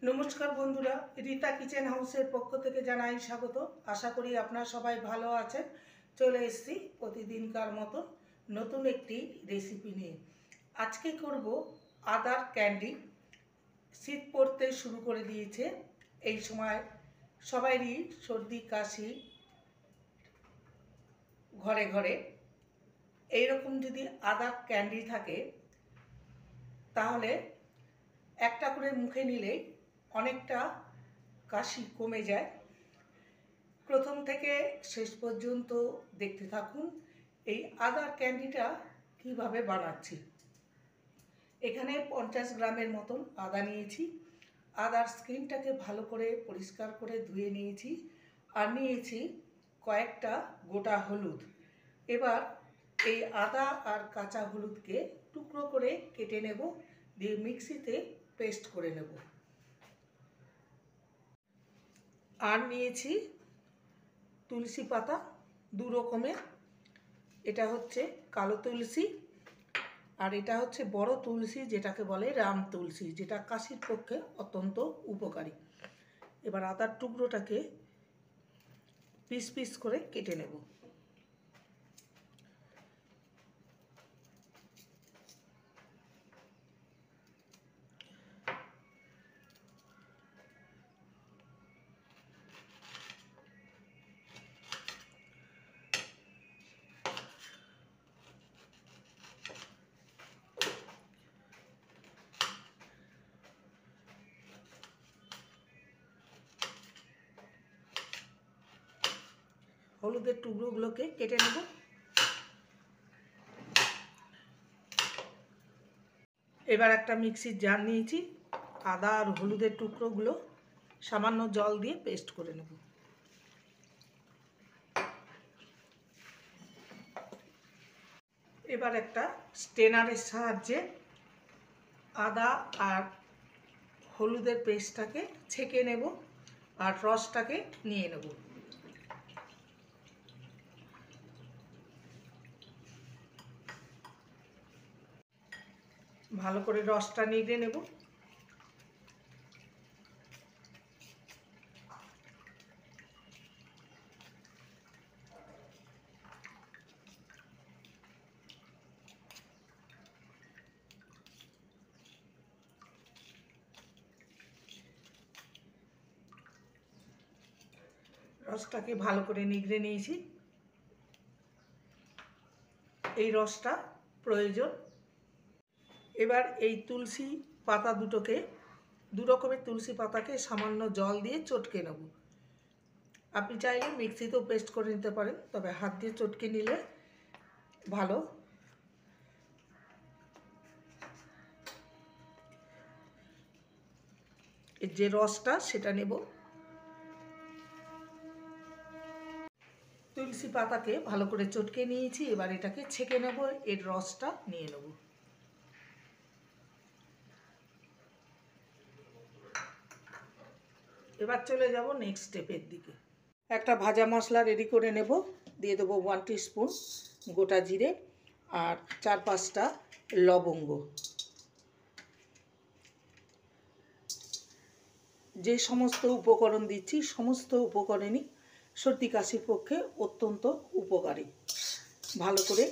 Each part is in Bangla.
নমস্কার বন্ধুরা, রীতা কিচেন হাউসের পক্ষ থেকে জানাই স্বাগত। আশা করি আপনারা সবাই ভালো আছেন। চলে এসেছি প্রতিদিনকার মতো নতুন একটি রেসিপি নিয়ে। আজকে করব আদার ক্যান্ডি। শীত পড়তে শুরু করে দিয়েছে, এই সময় সবারই সর্দি কাশি ঘরে ঘরে। এইরকম যদি আদার ক্যান্ডি থাকে তাহলে একটা করে মুখে নিলেই অনেকটা কাশি কমে যায়। প্রথম থেকে শেষ পর্যন্ত দেখতে থাকুন এই আদার ক্যান্ডিটা কিভাবে বানাচ্ছি। এখানে 50 গ্রামের মতন আদা নিয়েছি। আদার স্কিনটাকে ভালো করে পরিষ্কার করে ধুয়ে নিয়েছি। আর নিয়েছি কয়েকটা গোটা হলুদ। এবার এই আদা আর কাঁচা হলুদকে টুকরো করে কেটে নেব, দিয়ে মিক্সিতে পেস্ট করে নেব। আর নিয়েছি তুলসী পাতা দু রকমের, এটা হচ্ছে কালো তুলসী আর এটা হচ্ছে বড় তুলসী, যেটাকে বলে রাম তুলসী, যেটা কাশির পক্ষে অত্যন্ত উপকারী। এবার আদার টুকরোটাকে পিস পিস করে কেটে নেব। হলুদের টুকরোগুলোকে কেটে নেব। এবার একটা মিক্সির জার নিয়েছি, আদা আর হলুদের টুকরোগুলো সামান্য জল দিয়ে পেস্ট করে নেব। এবার একটা স্ট্রেনারের সাহায্যে আদা আর হলুদের পেস্টটাকে ছেঁকে নেব আর রসটাকে নিয়ে নেব। ভালো করে রসটা নিগড়ে নেব। রসটাকে ভালো করে নিগড়ে নিয়েছি। এই রসটা প্রয়োজন। এবার এই তুলসী পাতা দুটোকে, দু রকমের তুলসী পাতাকে সামান্য জল দিয়ে চটকে নেব। আপনি চাইলে মিক্সিতেও পেস্ট করে নিতে পারেন, তবে হাত দিয়ে চটকে নিলে ভালো। এর যে রসটা সেটা নেব। তুলসী পাতাকে ভালো করে চটকে নিয়েছি, এবার এটাকে ছেঁকে নেব, এর রসটা নিয়ে নেব। এবার চলে যাব নেক্সট স্টেপের দিকে। একটা ভাজা মশলা রেডি করে নেব। দিয়ে দেবো 1 টিস্পুন গোটা জিরে আর 4-5টা লবঙ্গ। যে সমস্ত উপকরণ দিচ্ছি সমস্ত উপকরণই সর্দি কাশির পক্ষে অত্যন্ত উপকারী। ভালো করে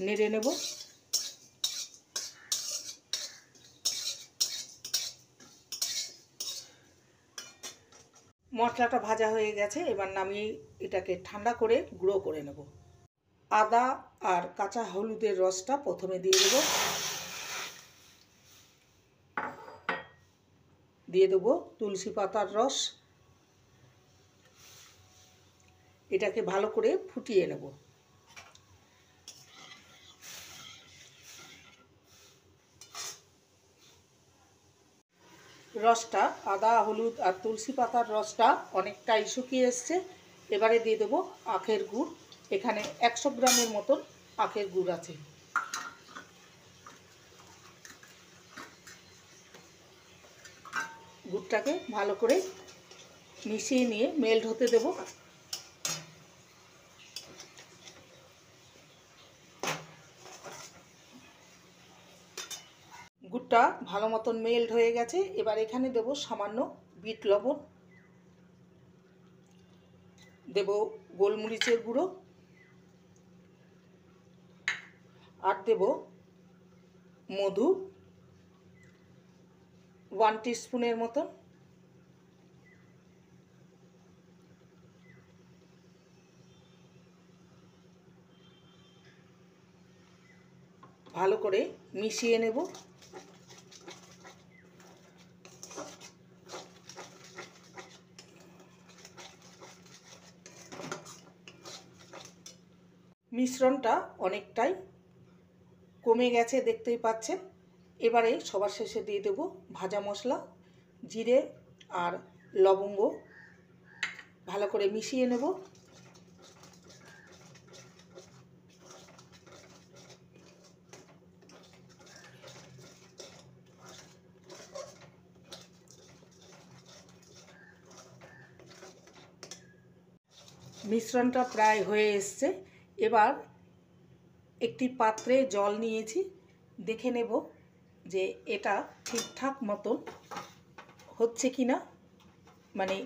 নেড়ে নেব। মশলাটা ভাজা হয়ে গেছে, এবার নামিয়ে এটাকে ঠান্ডা করে গুঁড়ো করে নেব। আদা আর কাঁচা হলুদের রসটা প্রথমে দিয়ে দেব। দিয়ে দেবো তুলসী পাতার রস। এটাকে ভালো করে ফুটিয়ে নেব। রসটা, আদা হলুদ আর তুলসী পাতার রসটা অনেকটাই শুকিয়ে এসছে। এবারে দিয়ে দেবো আখের গুড়। এখানে 100 গ্রামের মতন আখের গুড় আছে। গুড়টাকে ভালো করে মিশিয়ে নিয়ে মেল্ট হতে দেব। গুড়টা ভালো মতন মেল্ট হয়ে গেছে। এবার এখানে দেব সামান্য বিট লবণ, দেব গোলমরিচের গুঁড়ো, আর দেব মধু 1 টিস্পুনের মতন। ভালো করে মিশিয়ে নেব। মিশ্রণটা অনেকটাই কমে গেছে, দেখতেই পাচ্ছেন। এবারে সবার শেষে দিয়ে দেব ভাজা মশলা, জিরে আর লবঙ্গ। ভালো করে মিশিয়ে নেব। মিশ্রণটা প্রায় হয়ে এসছে। এবার একটি পাত্রে জল নিয়েছি, দেখে নেব যে এটা ঠিকঠাক মতন হচ্ছে কিনা, মানে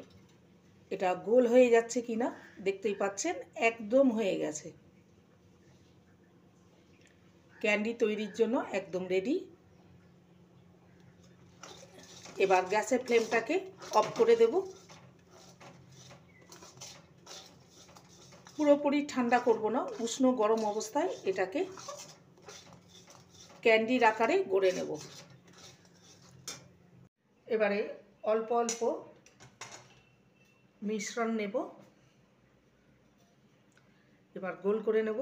এটা গোল হয়ে যাচ্ছে কিনা। দেখতেই পাচ্ছেন একদম হয়ে গেছে। ক্যান্ডি তৈরির জন্য একদম রেডি। এবার গ্যাসের ফ্লেমটাকে অফ করে দেব। পুরোপুরি ঠান্ডা করব না, উষ্ণ গরম অবস্থায় এটাকে ক্যান্ডির আকারে গড়ে নেব। এবারে অল্প অল্প মিশ্রণ নেব, এবার গোল করে নেব।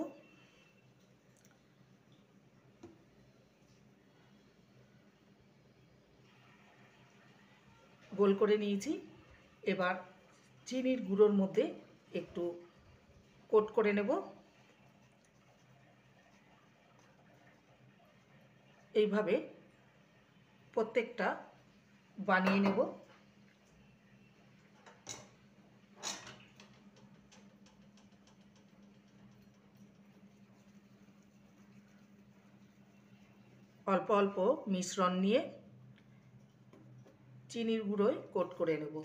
গোল করে নিয়েছি। এবার চিনির গুঁড়োর মধ্যে একটু কোট করে নেব। এইভাবে প্রত্যেকটা বানিয়ে নেব। অল্প অল্প মিশ্রণ নিয়ে চিনির গুঁড়োয় কোট করে নেব।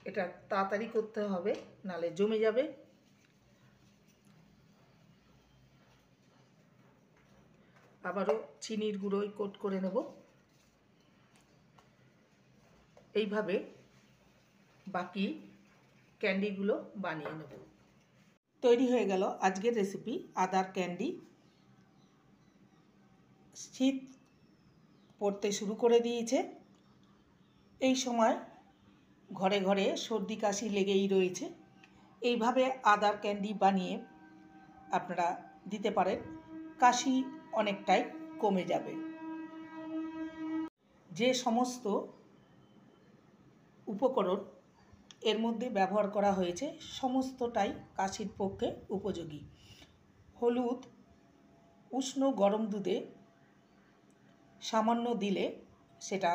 এটা তাড়াতাড়ি করতে হবে, নালে জমে যাবে। আবারও চিনির গুঁড়োয় কোট করে নেব। এইভাবে বাকি ক্যান্ডিগুলো বানিয়ে নেব। তৈরি হয়ে গেল আজকের রেসিপি আদার ক্যান্ডি। শীত পড়তে শুরু করে দিয়েছে। এই সময় ঘরে ঘরে সর্দি কাশি লেগেই রয়েছে। এইভাবে আদার ক্যান্ডি বানিয়ে আপনারা দিতে পারেন, কাশি অনেকটাই কমে যাবে। যে সমস্ত উপকরণ এর মধ্যে ব্যবহার করা হয়েছে সমস্তটাই কাশির পক্ষে উপযোগী। হলুদ উষ্ণ গরম দুধে সামান্য দিলে সেটা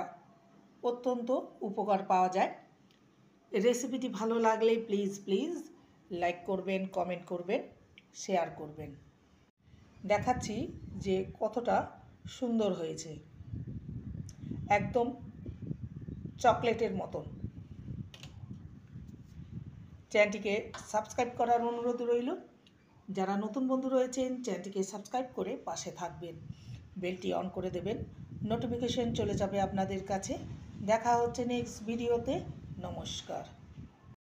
অত্যন্ত উপকার পাওয়া যায়। রেসিপিটি ভালো লাগলে প্লিজ লাইক করবেন, কমেন্ট করবেন, শেয়ার করবেন। দেখাচ্ছি যে কতটা সুন্দর হয়েছে, একদম চকলেটের মতন। চ্যানেলটিকে সাবস্ক্রাইব করার অনুরোধ রইল। যারা নতুন বন্ধু রয়েছেন চ্যানেলটিকে সাবস্ক্রাইব করে পাশে থাকবেন, বেলটি অন করে দেবেন, নোটিফিকেশন চলে যাবে আপনাদের কাছে। দেখা হচ্ছে নেক্সট ভিডিওতে। নমস্কার।